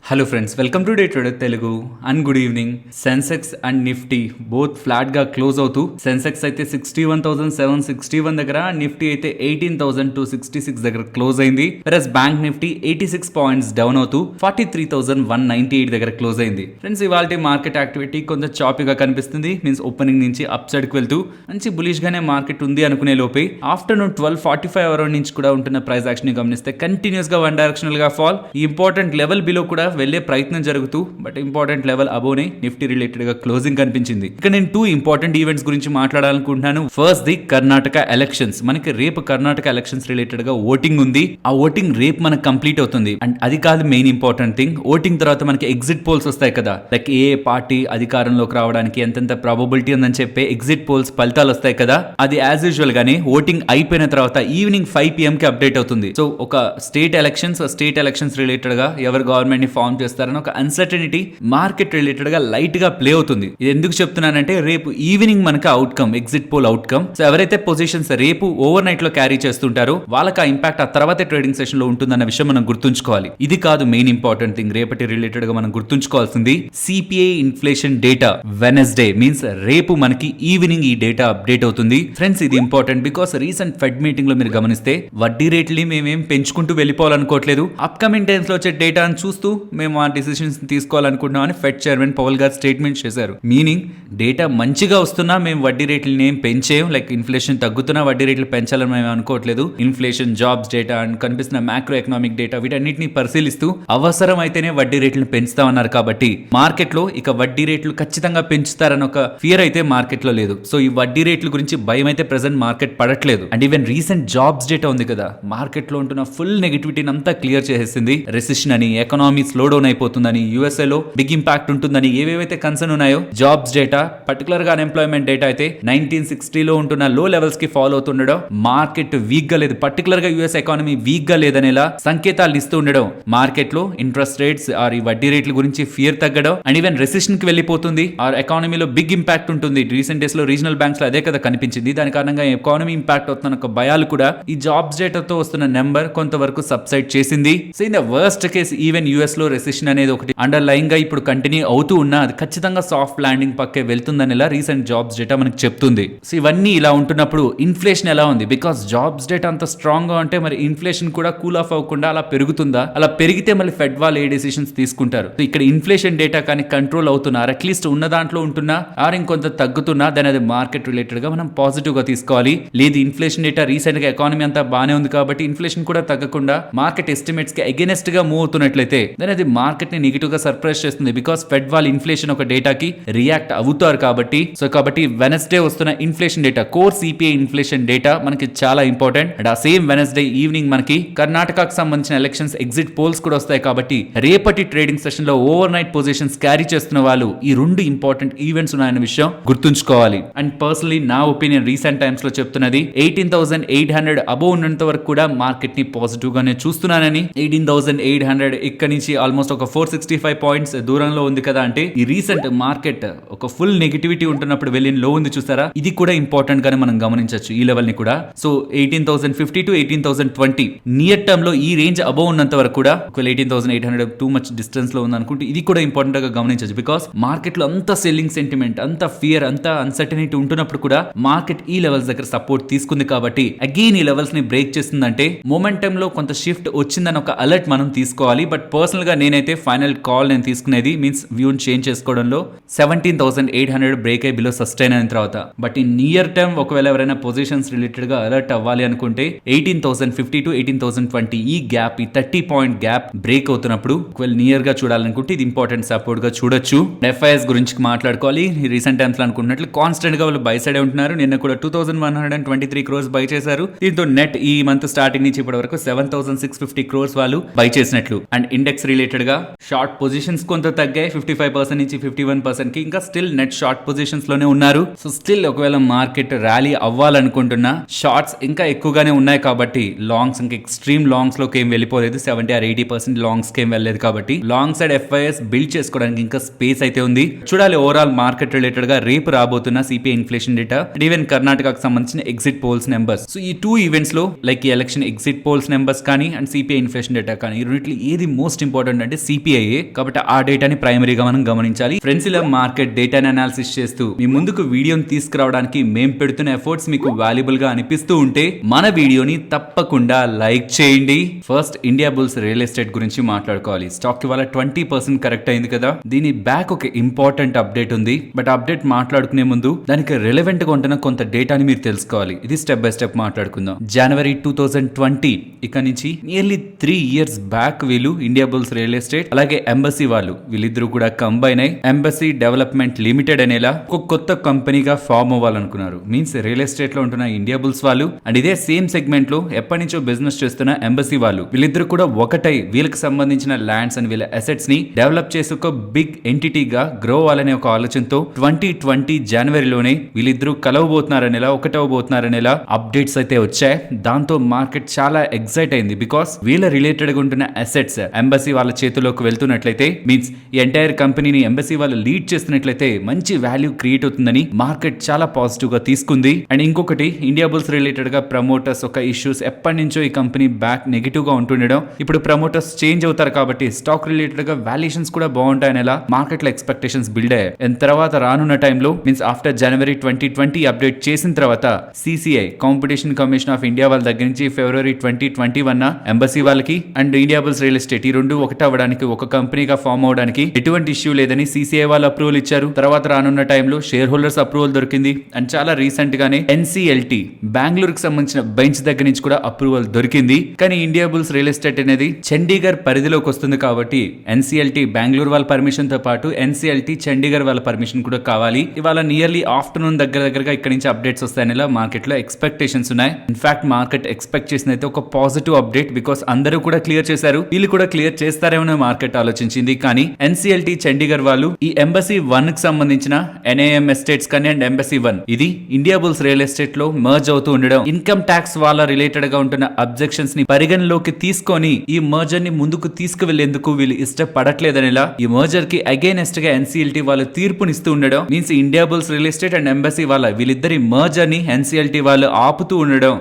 Hello friends, welcome to day trader Telugu and good evening. Sensex and Nifty both flat గా close అవుతూ సెన్సెక్స్ అయితే 61,761 దగ్గర, Nifty అయితే 18,266 దగ్గర క్లోజ్ అయింది. వెరస్ బ్యాంక్ నిఫ్టీ 86 పాయింట్స్ డౌన్ అవుతూ 43,198 దగ్గర క్లోజ్ అయింది. ఫ్రెండ్స్, ఇవాళ మార్కెట్ యాక్టివిటీ కొంచెం చాపీగా కనిపిస్తుంది. మీన్స్ ఓపెనింగ్ నుంచి అప్ సైడ్ కి వెళ్తూ మంచి బులిష్ గానే మార్కెట్ ఉంది అనుకునే లోపే ఆఫ్టర్నూన్ 12:45 అవర్ నుంచి కూడా ఉంటున్న ప్రైస్ యాక్షన్ ని గమనిస్తే కంటిన్యూస్ గా వన్ డైరెక్షనల్ గా ఫాల్, ఇంపార్టెంట్ లెవెల్ బిలో కూడా వెళ్లే ప్రయత్నం జరుగుతూ బట్ ఇంపార్టెంట్ లెవెల్ అబోనే నిఫ్టీ రిలేటెడ్ గా క్లోజింగ్ కనిపించింది. ఇక నేను 2 ఇంపార్టెంట్ ఈవెంట్స్ గురించి మాట్లాడాలనుకుంటున్నాను. First the Karnataka elections. మనకి రేపు కర్ణాటక ఎలక్షన్స్ రిలేటెడ్ గా ఓటింగ్ ఉంది. ఆ ఓటింగ్ రేపు మనకు కంప్లీట్ అవుతుంది. అండ్ అది కాదు మెయిన్ ఇంపార్టెంట్ థింగ్, ఓటింగ్ తర్వాత మనకి ఎగ్జిట్ పోల్స్ వస్తాయి కదా, లైక్ ఏ పార్టీ అధికారంలోకి రావడానికి ఎంతెంత ప్రాబబిలిటీ ఉందని చెప్పే ఎగ్జిట్ పోల్స్ ఫలితాలు వస్తాయి కదా. అది యాజ్ యూజువల్ గానే ఓటింగ్ అయిపోయిన తర్వాత ఈవినింగ్ 5 PM కి అప్డేట్ అవుతుంది. సో ఒక స్టేట్ ఎలక్షన్స్ రిలేటెడ్ గా ఎవరు గవర్నమెంట్ ని ఫార్మ్ చేస్తారని ఒక అన్సర్టనిటీ మార్కెట్ రిలేటెడ్ గా లైట్ గా ప్లే అవుతుంది. ఇది ఎందుకు చెప్తున్నానంటే రేపు ఈవినింగ్ మనకి outcome, exit poll outcome. So ఎవరైతే పొజిషన్స్ రేపు ఓవర్ నైట్ లో క్యారీ చేస్తుంటారో వాళ్ళకి ఆ ఇంపాక్ట్ ఆ తర్వాత ట్రేడింగ్ సెషన్ లో ఉంటుందన్న విషయం మనం గుర్తుంచుకోవాలి. ఇది కాదు మెయిన్ ఇంపార్టెంట్ థింగ్, రేపటి రిలేటెడ్ గా మనం గుర్తుంచుకోవాల్సింది CPI inflation data Wednesday, means రేపు మనకి ఈవినింగ్ ఈ డేటా అప్డేట్ అవుతుంది. ఫ్రెండ్స్, ఇది important because recent Fed meeting లో మీరు గమనిస్తే వడ్డీ రేట్లని మేమేం పెంచుకుంటూ వెళ్ళిపోవాలనుకోవట్లేదు, అప్కమింగ్ టైమ్స్ లో వచ్చే డేటాను చూస్తూ మేము ఆ డిసిషన్స్ తీసుకోవాలనుకుంటున్నామని ఫెడ్ చైర్మన్ పవల్ గారు స్టేట్మెంట్ చేశారు. మీనింగ్ డేటా మంచిగా వస్తున్నా మేము వడ్డీ రేట్లని ఏం పెంచేయం, లైక్ ఇన్ఫ్లేషన్ తగ్గుతున్నా వడ్డీ రేట్లు పెంచాలని మేము అనుకోవట్లేదు. ఇన్ఫ్లేషన్, జాబ్స్ డేటా అండ్ కనిపిస్తున్న మ్యాక్రో ఎకనామిక్ డేటా వీటన్నిటిని పరిశీలిస్తూ అవసరం అయితేనే వడ్డీ రేట్లను పెంచుతామన్నారు. కాబట్టి మార్కెట్ లో ఇక వడ్డీ రేట్లు ఖచ్చితంగా పెంచుతారని ఒక ఫియర్ అయితే మార్కెట్ లో లేదు. సో ఈ వడ్డీ రేట్ల గురించి భయం అయితే ప్రెసెంట్ మార్కెట్ పడట్లేదు. And even recent jobs data ఉంది కదా, మార్కెట్ లో ఉంటున్న ఫుల్ నెగిటివిటీని అంతా క్లియర్ చేసేసింది. రెసిషన్ అని, ఎకనామీ స్లో డౌన్ అయిపోతుందని, యూఎస్ఏ లో బిగ్ ఇంపాక్ట్ ఉంటుందని ఏవేవైతే కన్సర్న్ ఉన్నాయో, జాబ్స్ డేటా పర్టికులర్ గా అన్ఎంప్లాయ్మెంట్ డేటా అయితే 1960 లో ఉంటున్న లో లెవెల్స్ కి ఫాలో అవుతుండడం, మార్కెట్ వీక్ గా లేదు, పర్టికులర్ గా యూఎస్ ఎకానమీ వీక్ గా లేదనేలా సంకేతాలు ఇస్తూ ఉండడం, మార్కెట్ లో ఇంట్రెస్ట్ రేట్స్ ఆర్ ఈ వడ్డీ రేట్ల గురించి ఫియర్ తగ్గడం అండ్ ఈవెన్ రెసిషన్ కి వెళ్ళిపోతుంది ఆర్ ఎకానమీలో బిగ్ ఇంపాక్ట్ ఉంటుంది. రీసెంట్ డేస్ లో రీజనల్ బ్యాంక్స్ లో అదే కదా కనిపించింది. దాని కారణంగా ఎకానమీ ఇంపాక్ట్ అవుతున్న ఒక భయాలు కూడా ఈ జాబ్స్ డేటాతో వస్తున్న నెంబర్ కొంతవరకు సబ్సైడ్ చేసింది. So in the worst case even US లో రెసిషన్ అనేది ఒకటి అండర్ లైన్ గా ఇప్పుడు కంటిన్యూ అవుతూ ఉన్నా అది ఖచ్చితంగా సాఫ్ట్ ల్యాండింగ్ పక్కే వెళ్తుందనేలా రీసెంట్ జాబ్స్ డేటా మనకి చెప్తుంది. సో ఇవన్నీ ఇలా ఉంటున్నప్పుడు ఇన్ఫ్లేషన్ ఎలా ఉంది, బికాస్ జాబ్స్ డేటా అంత స్ట్రాంగ్ గా ఉంటే మరి ఇన్ఫ్లేషన్ కూడా కూల్ ఆఫ్ అవ్వకుండా అలా పెరుగుతుందా, అలా పెరిగితే మళ్ళీ ఫెడ్ వాళ్ళు ఏ డెసిషన్స్ తీసుకుంటారు. సో ఇక్కడ ఇన్ఫ్లేషన్ డేటా కానీ కంట్రోల్ అవుతున్నారు, అట్లీస్ట్ ఉన్న దాంట్లో ఉంటున్నా ఆర్ ఇంకొంత తగ్గుతున్నా, దాని అది మార్కెట్ రిలేటెడ్ గా మనం పాజిటివ్ గా తీసుకోవాలి. లేదు ఇన్ఫ్లేషన్ డేటా రీసెంట్ గా ఎకానమీ అంతా బానే ఉంది కాబట్టి ఇన్ఫ్లేషన్ కూడా తగ్గకుండా మార్కెట్ ఎస్టిమేట్స్ కి అగెనెస్ట్ గా మూవ్ అవుతున్నట్లయితే దాని అది మార్కెట్ ని నెగిటివ్ గా సర్ప్రైజ్ చేస్తుంది. బికాస్ ఫెడ్ వాళ్ళు ఇన్ఫ్లేషన్ ఒక డేటాకి రియాక్ట్ అవుతారు కాబట్టి. సో కాబట్టి వెనస్డే వస్తున్న inflation data, core CPI inflation data మనకి చాలా ఇంపార్టెంట్. అండ్ ఆ సేమ్ వెనస్డే ఈవినింగ్ మనకి కర్ణాటకకు సంబంధించిన ఎలక్షన్స్ ఎగ్జిట్ పోల్స్ కూడా వస్తాయి. కాబట్టి రేపటి ట్రేడింగ్ సెషన్ లో ఓవర్ నైట్ పొజిషన్స్ క్యారీ చేస్తున్న వాళ్ళు ఈ 2 ఇంపార్టెంట్ ఈవెంట్స్ ఉన్నాయన్న విషయం గుర్తుంచుకోవాలి. అండ్ పర్సనలీ నా ఒపీనియన్ రీసెంట్ టైమ్స్ లో చెప్తున్నది 18,800 అబోవ్ ఉన్నంత వరకు కూడా మార్కెట్ ని పాజిటివ్ గానే చూస్తున్నానని. 18,800 ఇక్కడ నుంచి ఆల్మోస్ట్ ఒక 465 పాయింట్స్ దూరంలో ఉంది కదా, అంటే ఈ రీసెంట్ మార్కెట్ ఒక ఫుల్ నెగిటివిటీ ఉంటున్నప్పుడు వెళ్ళిన లో ఉంది చూసారా, ఇది కూడా ఇంపార్టెంట్ గానే మనం గమనించవచ్చు ఈ లెవెల్ ని కూడా. సో 18,050 to 18,020 నియర్ టర్మ్ లో ఈ రేంజ్ అబోవ్ ఉన్నంత వరకు కూడా, ఒకవేళ 18,800 టూ మచ్ డిస్టెన్స్ లో ఉంది అనుకుంటే ఇది కూడా ఇంపార్టెంట్ గా గమనించవచ్చు. బికాస్ మార్కెట్ లో అంత సెల్లింగ్ సెంటిమెంట్, అంత ఫియర్, అంత అన్సర్టనిటీ ఉంటున్నప్పుడు కూడా మార్కెట్ ఈ లెవెల్స్ దగ్గర సపోర్ట్ తీసుకుంది. కాబట్టి అగైన్ ఈ లెవెల్స్ ని బ్రేక్ చేస్తుందంటే మొమెంటమ్ లో కొంత షిఫ్ట్ వచ్చిందని ఒక అలర్ట్ మనం తీసుకోవాలి. బట్ పర్సనల్ గా నేనైతే ఫైనల్ కాల్ నేను తీసుకునేది మీన్స్ వ్యూని చేంజ్ చేసుకోవడంలో 17,800 బ్రేక్ అయ్యి బిలో సస్టైన్ అయిన తర్వాత. బట్ ఈ నియర్ టర్మ్ ఒకవేళ ఎవరైనా పొజిషన్స్ రిలేటెడ్ గా అలర్ట్ అవ్వాలి అనుకుంటే 18,050 to 18,020 ఈ గ్యాప్, ఈ 30 పాయింట్ గ్యాప్ బ్రేక్ అవుతున్నప్పుడు ఒకవేళ నియర్ గా చూడాలనుకుంటే ఇది ఇంపార్టెంట్ సపోర్ట్ గా చూడొచ్చు. ఎఫ్ఐఎస్ గురించి మాట్లాడుకోవాలి. రీసెంట్ టైమ్స్ లో అనుకున్నట్లు కాన్స్టెంట్ గా వాళ్ళు బై సైడ్ ఉంటున్నారు. నిన్న కూడా 2,123 crores బై చేశారు. దీంతో నెట్ ఈ మంత్ స్టార్టింగ్ నుంచి ఇప్పటి వరకు 7,650 crores వాళ్ళు బై చేసినట్లు. అండ్ ఇండెక్స్ రిలేటెడ్ గా షార్ట్ పొజిషన్స్ కొంత తగ్గాయి, 55% నుంచి 51% కి. ఇంకా స్టిల్ నెట్ షార్ట్ పొజిషన్స్ లోనే ఉన్నారు. సో స్టిల్ ఒకవేళ మార్కెట్ ర్యాలీ అవ్వాలనుకుంటున్నా షార్ట్స్ ఇంకా ఎక్కువగానే ఉన్నాయి కాబట్టి లాంగ్స్ ఇంకా ఎక్స్ట్రీమ్ లాంగ్స్ లోకి ఏం వెళ్ళిపోలేదు, 70 or 80% లాంగ్స్ కి ఏం వెళ్ళలేదు. కాబట్టి లాంగ్ సైడ్ ఎఫ్ఐఎస్ బిల్డ్ చేసుకోవడానికి ఇంకా స్పేస్ అయితే ఉంది. చూడాలి ఓవరాల్ మార్కెట్ రిలేటెడ్ గా రేపు రాబోతున్న సిపిఐ ఇన్ఫ్లేషన్ డేటా, ఈవెన్ కర్ణాటకకు సంబంధించిన ఎగ్జిట్ పోల్స్ నెంబర్స్. సో ఈ 2 ఈవెంట్స్ లో లైక్ ఈ ఎలక్షన్ ఎగ్జిట్ పోల్స్ నెంబర్స్ కానీ అండ్ సిపిఐ ఇన్ఫ్లేషన్ డేటా కానీ ఈ రెండిట్లో ఏది మోస్ట్ ఇంపార్టెంట్ ఇంపార్టెంట్ అంటే సిపిఐఏ, కాబట్టి ఆ డేటాని ప్రైమరీగా మనం గమనించాలి. ఫ్రెండ్స్, ఇలా మార్కెట్ డేటాని అనాలిసిస్ చేస్తూ మీ ముందుకు వీడియోని తీసుకురావడానికి మేము పెడుతున్న ఎఫర్ట్స్ మీకు వాల్యుబుల్ గా అనిపిస్తూ ఉంటే మన వీడియోని తప్పకుండా లైక్ చేయండి. First India bulls real estate గురించి మాట్లాడుకోవాలి. స్టాక్ ఇవాళ 20% కరెక్ట్ అయింది కదా. దీని బ్యాక్ ఒక ఇంపార్టెంట్ అప్డేట్ ఉంది. బట్ అప్డేట్ మాట్లాడుకునే ముందు దానికి రిలవెంట్ గా ఉంటున్న కొంత డేటాని మీరు తెలుసుకోవాలి. ఇది స్టెప్ బై స్టెప్ మాట్లాడుకుందాం. జనవరి 2020 ఇక నుంచి నియర్లీ 3 years బ్యాక్ వీళ్ళు ఇండియా బుల్స్ రియల్ ఎస్టేట్ అలాగే ఎంబసీ వాళ్ళు వీళ్ళిద్దరూ కూడా కంబైన్ అయి ఎంబసీ డెవలప్మెంట్ లిమిటెడ్ అనేలా ఒక కొత్త కంపెనీగా ఫామ్ అవ్వాలనుకున్నారు. మీన్స్ రియల్ ఎస్టేట్ లో ఉంటున్న ఇండియా బుల్స్ వాళ్ళు అండ్ ఇదే సేమ్ సెగ్మెంట్ లో ఎప్పటి నుంచో బిజినెస్ చేస్తున్న ఎంబసీ వాళ్ళు వీళ్ళిద్దరు కూడా ఒకటై వీళ్ళకి సంబంధించిన ల్యాండ్స్ అండ్ వీళ్ళ అసెట్స్ ని డెవలప్ చేసి ఒక బిగ్ ఎంటిటీగా గ్రో అవ్వాలనే ఒక ఆలోచనతో 2020 జనవరిలోనే వీళ్ళిద్దరూ కలవబోతున్నారనేలా ఒకటవబోతున్నారనేలా అప్డేట్స్ అయితే వచ్చాయి. దాంతో మార్కెట్ చాలా ఎక్సైట్ అయింది. బికాస్ వీళ్ళ రిలేటెడ్ గా ఉంటున్న అసెట్స్ ఎంబసీ వాళ్ళ చేతిలోకి వెళ్తున్నట్లయితే మీన్స్ ఈ ఎంటైర్ కంపెనీని ఎంబసీ వాళ్ళు లీడ్ చేస్తున్నట్లయితే మంచి వాల్యూ క్రియేట్ అవుతుందని మార్కెట్ చాలా పాజిటివ్ గా తీసుకుంది. అండ్ ఇంకొకటి ఇండియా బుల్స్ రిలేటెడ్ గా ప్రమోటర్స్ ఒక ఇష్యూస్ ఎప్పటి నుంచో ఈ కంపెనీ బ్యాక్ నెగిటివ్ గా ఉంటుండడం, ఇప్పుడు ప్రమోటర్స్ చేంజ్ అవుతారు కాబట్టి స్టాక్ రిలేటెడ్ గా వాల్యుయేషన్స్ కూడా బాగుంటాయనేలా మార్కెట్ లో ఎక్స్పెక్టేషన్స్ బిల్డ్ అయ్యాయి. అండ్ తర్వాత రానున్న టైంలో మీన్స్ ఆఫ్టర్ జనవరి 2020 అప్డేట్ చేసిన తర్వాత CCI competition commission of India వాళ్ళ దగ్గర నుంచి ఫిబ్రవరి 2021 ఎంబసీ వాళ్ళకి and India bulls real estate ఈ రెండు ఒకటి అవ్వడానికి ఒక కంపెనీగా ఫామ్ అవడానికి ఎటువంటి ఇష్యూ లేదని సిసిఐ వాళ్ళు అప్రూవల్ ఇచ్చారు. తర్వాత రానున్న టైంలో షేర్ హోల్డర్స్ అప్రూవల్ దొరికింది. అండ్ చాలా రీసెంట్ గానే ఎన్సిఎల్టీ బెంగళూరుకి సంబంధించిన బెంచ్ దగ్గర నుంచి కూడా అప్రూవల్ దొరికింది. కానీ ఇండియా బుల్స్ రియల్ ఎస్టేట్ అనేది చండీగఢ్ పరిధిలోకి వస్తుంది కాబట్టి ఎన్సిఎల్టీ బెంగళూరు వాళ్ళ పర్మిషన్ తో పాటు ఎన్సిఎల్టీ చండీగఢ్ వాళ్ళ పర్మిషన్ కూడా కావాలి. ఇవాళ నియర్లీ ఆఫ్టర్నూన్ దగ్గరగా ఇక్కడ నుంచి అప్డేట్స్ వస్తాయనేలా మార్కెట్ లో ఎక్స్పెక్టేషన్స్ ఉన్నాయి. ఇన్ఫాక్ట్ మార్కెట్ ఎక్స్పెక్ట్ చేసిన అయితే ఒక పాజిటివ్ అప్డేట్. బికాస్ అందరూ కూడా క్లియర్ చేశారు, వీళ్ళు కూడా క్లియర్ చేస్తారేమో మార్కెట్ ఆలోచించింది. కానీ ఎన్సిఎల్టీ చండీగఢ్ వాళ్ళు ఈ ఎంబసీ 1 కి సంబంధించిన ఎన్ఏఎం ఎస్టేట్స్ కానీ అండ్ ఎంబసీ 1 ఇది ఇండియా బుల్స్ రియల్ ఎస్టేట్ లో మర్జ్ అవుతూ ఉండడం, ఇన్కమ్ ట్యాక్స్ వాళ్ళ రిలేటెడ్ గా ఉంటున్న అబ్జెక్షన్స్ ని పరిగణలోకి తీసుకొని ఈ మర్జర్ ని ముందుకు తీసుకువెళ్లేందుకు వీళ్ళు ఇష్టపడట్లేదనేలా ఈ మర్జర్ కి అగైనెస్ట్ గా ఎన్సిఎల్టీ వాళ్ళు తీర్పునిస్తూ ఉండడం, means India bulls real estate and embassy వాళ్ళ వీళ్ళిద్దరి మర్జర్ ని ఎన్సిఎల్టీ వాళ్ళు ఆపుతూ ఉండడం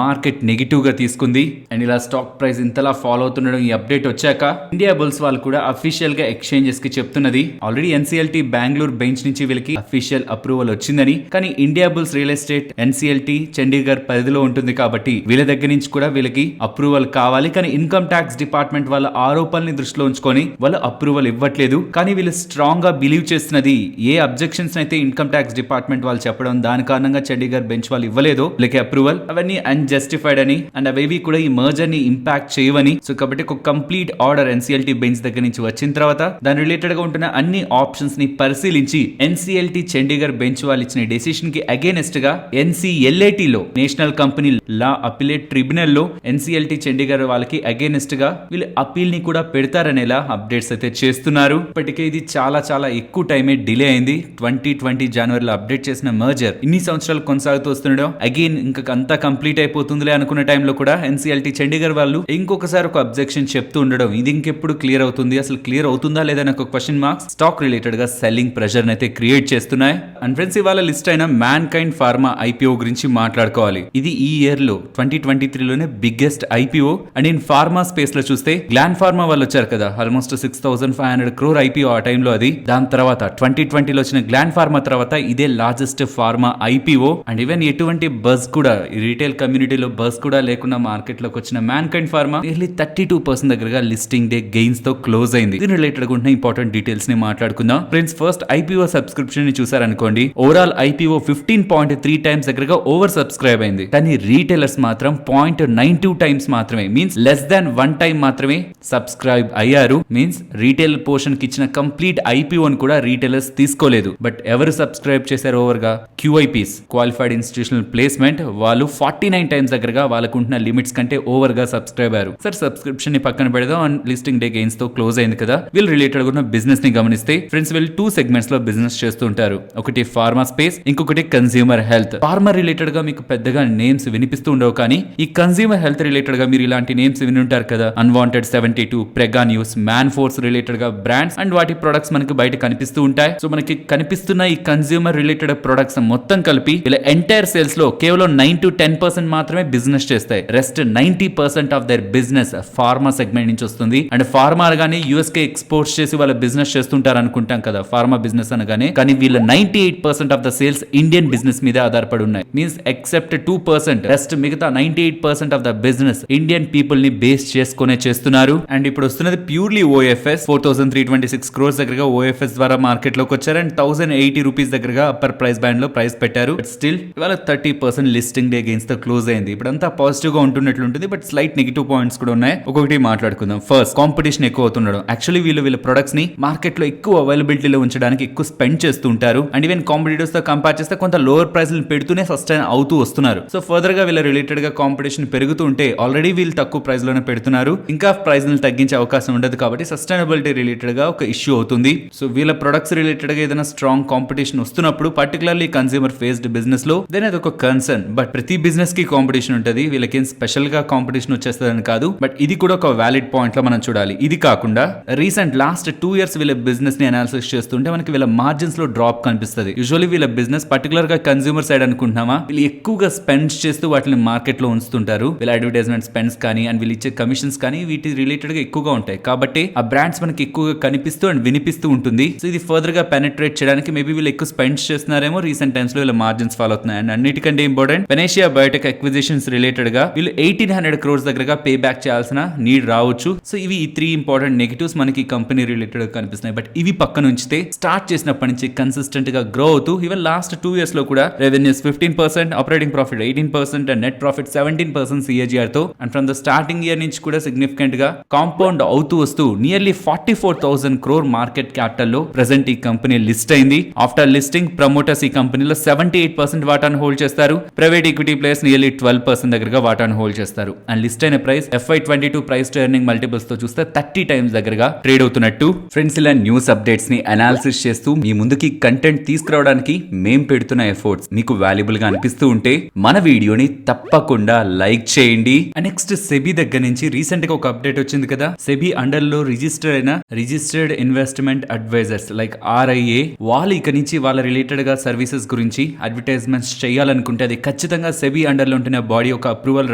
మార్కెట్ నెగిటివ్ గా తీసుకుంది. అండ్ ఇలా స్టాక్ ప్రైస్ ఇంతలా ఫాలో అవుతుండడం ఈ అప్డేట్ వచ్చాక ఇండియా బుల్స్ వాళ్ళు కూడా అఫీషియల్ గా ఎక్స్చేంజెస్ కి చెప్తున్నది ఆల్రెడీ ఎన్సిఎల్టీ బెంగళూరు బెంచ్ నుంచి వీళ్ళకి అఫీషియల్ అప్రూవల్ వచ్చిందని. కానీ India bulls real estate NCLT Chandigarh పరిధిలో ఉంటుంది కాబట్టి వీళ్ళ దగ్గర నుంచి కూడా వీళ్ళకి అప్రూవల్ కావాలి. కానీ ఇన్కమ్ ట్యాక్స్ డిపార్ట్మెంట్ వాళ్ళ ఆరోపణల్ని దృష్టిలో ఉంచుకొని వాళ్ళు అప్రూవల్ ఇవ్వట్లేదు. కానీ వీళ్ళు స్ట్రాంగ్ గా బిలీవ్ చేస్తున్నది ఏ అబ్జెక్షన్స్ అయితే ఇన్కమ్ ట్యాక్స్ డిపార్ట్మెంట్ వాళ్ళు చెప్పడం దాని కారణంగా చండీగఢ్ బెంచ్ వాళ్ళు ఇవ్వలేదు వీళ్ళకి అప్రూవల్, అవన్నీ అన్జస్టిఫైడ్ అని అండ్ అవేవి కూడా ఈ మర్జర్ ని ఇంపాక్ట్ చేయవని. సో కాబట్టి ఒక కంప్లీట్ ఆర్డర్ ఎన్సిఎల్టీ బెంచ్ దగ్గర నుంచి వచ్చిన తర్వాత దాని రిలేటెడ్ గా ఉంటున్న అన్ని ఆప్షన్స్ ని పరిశీలించి ఎన్సిఎల్టీ చండీగఢ్ బెంచ్ వాళ్ళు ఇచ్చిన డెసిషన్ కి అగైనెస్ట్ గా ఎన్సిఎల్ఏటీ లో national company law appellate tribunal లో ఎన్సిఎల్టీ చండీగఢ్ వాళ్ళకి అగైనెస్ట్ గా వీళ్ళు అపీల్ ని కూడా పెడతారనేలా అప్డేట్స్ అయితే చేస్తున్నారు. ఇప్పటికే ఇది చాలా ఎక్కువ టైమే డిలే అయింది. 2020 జనవరిలో అప్డేట్ చేసిన మర్జర్ ఇన్ని సంవత్సరాలు కొనసాగుతూ వస్తుండడం అగైన్ ఇంకా అంతా కంప్లీట్ అయిపోతుందిలే అనుకున్న టైంలో కూడా ఎన్సిఎల్టీ చండీగఢ్ వాళ్ళు ఇంకొకసారి ఒక అబ్జెక్షన్ చెప్తూ ఉండడం ఇది ఇంకెప్పుడు క్లియర్ అవుతుంది, అసలు క్లియర్ అవుతుందా లేదా ఒక క్వశ్చన్ మార్క్స్ స్టాక్ రిలేటెడ్ గా సెల్లింగ్ ప్రెషర్ అయితే క్రియేట్ చేస్తున్నాయి. అండ్ ఫ్రెండ్స్, ఇవాళ లిస్ట్ అయిన మ్యాన్ కైండ్ ఫార్మా ఐపీఓ గురించి మాట్లాడుకోవాలి. ఇది ఈ ఇయర్ లో 2023లోనే biggest IPO. And in pharma space లో చూస్తే గ్లాన్ ఫార్మా వాళ్ళు వచ్చారు కదా, ఆల్మోస్ట్ 6,500 crore ఐపీఓ ఆ టైంలో. అది దాని తర్వాత 2020లో వచ్చిన గ్లాన్ ఫార్మా తర్వాత ఇదే largest pharma IPO. And even ఎటువంటి బజ్ కూడా రీటైల్ కమ్యూనిటీలో బజ్ కూడా లేకుండా మార్కెట్ లోకి వచ్చిన మ్యాన్ కైండ్ ఫార్మా నియర్లీ 32% దగ్గరగా లిస్టింగ్ డే గెయిన్స్ తో క్లోజ్ అయింది. దీని రిలేటెడ్ గా ఉన్న ఇంపార్టెంట్ డీటెయిల్స్ ని మాట్లాడుకుందాం. ఫ్రెండ్స్, ఫస్ట్ ఐపీఓ సబ్స్క్రిప్షన్ ని చూసారనుకోండి, ఓవరాల్ ఐపీఓ 15.3 times దగ్గరగా ఓవర్ సబ్స్క్రైబ్ అయింది. కానీ రీటైలర్స్ మాత్రం 0.92 times మాత్రమే, మీన్స్ లెస్ దాన్ 1 time మాత్రమే సబ్స్క్రైబ్ అయ్యారు. మీన్స్ రీటైల్ పోర్షన్ కి ఇచ్చిన కంప్లీట్ ఐపీఓని కూడా రీటైలర్స్ తీసుకోలేదు. బట్ ఎవరు సబ్స్క్రైబ్ చేశారు ఓవర్ గా? క్యూఐపీస్, క్వాలిఫైడ్ ఇన్స్టిట్యూషనల్ ప్లేస్మెంట్ వాళ్ళు 49 times దగ్గరగా వాళ్ళకు ఉంటున్న లిమిట్స్ కంటే ఓవర్ గా సబ్స్క్రైబ్ అయ్యారు. సార్, సబ్స్క్రిప్షన్ ని పక్కన పెడదాం అండ్ లిస్టింగ్ డే గెయిన్స్ తో క్లోజ్ అయింది కదా. వీళ్ళు రిలేటెడ్ ఉన్న బిజినెస్ ని గమనిస్తే ఫ్రెండ్స్, వీళ్ళు 2 segments లో బిజినెస్ చేస్తూ ఉంటారు. ఒకటి ఫార్మా స్పేస్, ఇంకొకటి కన్స్యూమర్ హెల్త్. ఫార్మా రిలేటెడ్ గా మీకు పెద్దగా నేమ్స్ వినిపిస్తూ ఉండవు, కానీ ఈ కన్స్యూమర్ హెల్త్ రిలేటెడ్ గా మీరు ఇలాంటి నేమ్స్ విని ఉంటారు కదా. Unwanted 72, Prega News, Manforce related గా బ్రాండ్స్ అండ్ వాటి ప్రొడక్ట్స్ మనకి బయట కనిపిస్తూ ఉంటాయి. సో మనకి కనిపిస్తున్న ఈ కన్స్యూమర్ రిలేటెడ్ ప్రొడక్ట్స్ మొత్తం కలిపి ఇలా ఎంటైర్ సేల్స్ లో కేవలం 9 to 10% మాత్రమే బిజినెస్ చేస్తాయి. Rest 90% of their business pharma segment నుంచి వస్తుంది. అండ్ అండ్ ఫార్మా అనగానే యూఎస్ కి ఎక్స్పోర్ట్స్ చేసి వాళ్ళ బిజినెస్ చేస్తుంటారు అనుకుంటాం కదా ఫార్మా బిజినెస్ అనగానే, కానీ వీళ్ళ 98% of the sales Indian business మీద ఆధారపడి ఉన్నాయి. మీన్స్ ఎక్సెప్ట్ 2% రెస్ట్ మిగతా 98% of the business Indian people ని బేస్ చేసుకునే చేస్తున్నారు. అండ్ ఇప్పుడు వస్తున్నది ప్యూర్లీ ఓఎఫ్ఎస్ 4326 crores దగ్గరగా ఓఎఫ్ఎస్ ద్వారా మార్కెట్ లోకి వచ్చారు. అండ్ 1080 రూపీస్ దగ్గరగా అప్పర్ ప్రైస్ బ్యాండ్ లో ప్రైస్ పెట్టారు. బట్ స్టిల్ ఇవాళ 30% listing day against the close అయింది. ఇప్పుడంతా పాజిటివ్ గా ఉంటున్నట్లుంటుంది, బట్ స్లైట్ నెగిటివ్ పాయింట్స్ కూడా ఉన్నాయి. ఒక్కొక్కటి మాట్లాడుకుందాం. ఫస్ట్, కాంపిటీషన్ ఎక్కువ అవుతుండడం. యాక్చువల్లీ వీళ్ళ ప్రొడక్ట్స్ ని మార్కెట్ లో ఎక్కువ అవైలబిలిటీలో ఉంచడానికి ఎక్కువ స్పెండ్ చేస్తూ ఉంటారు. అండ్ ఈవెన్ కాంపిటీటర్స్ తో కంపేర్ చేస్తే కొంత లోవర్ ప్రైస్ పెడుతూనే సస్టైన్ అవుతూ వస్తున్నారు. సో ఫర్దర్ గా వీళ్ళ రిలేటెడ్ గా కాంపిటీషన్ పెరుగుతూ ఉంటే ఆల్రెడీ వీళ్ళు తక్కువ ప్రైస్ లోనే పెడుతున్నారు, ఇంకా ప్రైస్ తగ్గించే అవకాశం ఉండదు. కాబట్టి సస్టైనబిలిటీ రిలేటెడ్ గా ఒక ఇష్యూ అవుతుంది. సో వీళ్ళ ప్రొడక్ట్స్ రిలేటెడ్ గా ఏదైనా స్ట్రాంగ్ కాంపిటీషన్ వస్తున్నప్పుడు, పర్టికులర్లీ కన్స్యూమర్ ఫేస్డ్ బిజినెస్ లో దెన్ అది ఒక కన్సర్న్. బట్ ప్రతి బిజినెస్ కి కాంపిటీషన్ ఉంటుంది, వీళ్ళకి స్పెషల్ గా కాంపిటీషన్ వచ్చేస్తుందని కాదు. బట్ ఇది కూడా ఒక వ్యాలిడ్ పాయింట్ లో మనం చూడాలి. ఇది కాకుండా రీసెంట్ లాస్ట్ 2 years వీళ్ళ బిజినెస్ ని అనాలిసిస్ చేస్తుంటే మనకి వీళ్ళ మార్జిన్స్ లో డ్రాప్ కనిపిస్తుంది. యూజువల్లీ వీళ్ళ బిజినెస్ పర్టికులర్ గా కన్స్యూమర్ సైడ్ అనుకుంటున్నామా, వీళ్ళు ఎక్కువగా స్పెండ్స్ చేస్తూ వాటిని మార్కెట్ లో ఉంచుతుంటారు. వీళ్ళ అడ్వర్టైజ్మెంట్ స్పెండ్స్ కానీ అండ్ వీళ్ళు ఇచ్చే కమిషన్స్ కానీ వీటి రిలేటెడ్ గా ఎక్కువగా ఉంటాయి. కాబట్టి ఆ బ్రాండ్స్ మనకి ఎక్కువగా కనిపిస్తూ అండ్ వినిపిస్తూ ఉంటుంది. సో ఇది ఫర్దర్ గా పెనిట్రేట్ చేయడానికి మేబీ వీళ్ళు ఎక్కువ స్పెండ్స్ చేస్తున్నారేమో. రీసెంట్ టైమ్స్ లో వీళ్ళ మార్జిన్స్ ఫాలో అవుతున్నాయి. అండ్ అన్నిటికంటే ఇంపార్టెంట్, వెనేషియా బయోటెక్ అక్విజిషన్స్ రిలేటెడ్ గా వీళ్ళు 1800 crores దగ్గరగా పే బ్యాక్ చేయాల్సిన నీడ్ రావచ్చు. సో ఇవి ఈ 3 ఇంపార్టెంట్ నెగటివ్స్ మనకి కంపెనీ రిలేటెడ్ గా కనిపిస్తున్నాయి. బట్ ఇవి పక్కన ఉంచితే స్టార్ట్ చేసినప్పటి నుంచి కన్సిస్టెంట్ గా గ్రో అవుతూ ఈవెన్ లాస్ట్ 2 years లో కూడా revenues 15%, operating profit 18% and net profit 17% CAGR తో and from the starting year నుంచి కూడా సిగ్నిఫికెంట్ గా కాంపౌండ్ అవుతూ వస్తూ నియర్లీ 44,000 crore మార్కెట్ క్యాపిటల్ లో ప్రెసెంట్ ఈ కంపెనీ లిస్ట్ అయింది. ఆఫ్టర్ లిస్టింగ్ ప్రమోటర్స్ ఈ కంపెనీలో 78% వాటాను హోల్డ్ చేస్తారు. ప్రైవేట్ ఈక్విటీ ప్లేయర్స్ నియర్లీ 12% దగ్గరగా వాటాను హోల్డ్ చేస్తారు. అండ్ లిస్ట్ అయిన price FY22 price to earning multiples తో చూస్తే 30 times దగ్గరగా ట్రేడ్ అవుతున్నట్టు. ఫ్రెండ్స్, ఇలా న్యూస్ అప్డేట్స్ ని అనాలిసిస్ చేస్తూ మీ ముందుకి కంటెంట్ తీసుకురావడానికి మేం పెడుతున్న ఎఫర్ట్స్ మీకు వాల్యుబుల్ గా అనిపిస్తూ ఉంటే మన వీడియోని తప్పకుండా లైక్ చేయండి. నెక్స్ట్, సెబీ దగ్గర నుంచి రీసెంట్ గా ఒక అప్డేట్ వచ్చింది కదా. సెబీ అండర్ లో రిజిస్టర్ అయిన registered investment advisers like RIA వాళ్ళు ఇక నుంచి వాళ్ళ రిలేటెడ్ గా సర్వీసెస్ గురించి అడ్వర్టైజ్మెంట్స్ చేయాలనుకుంటే అది ఖచ్చితంగా సెబీ అండర్ లో ఉంటున్న బాడీ ఒక అప్రూవల్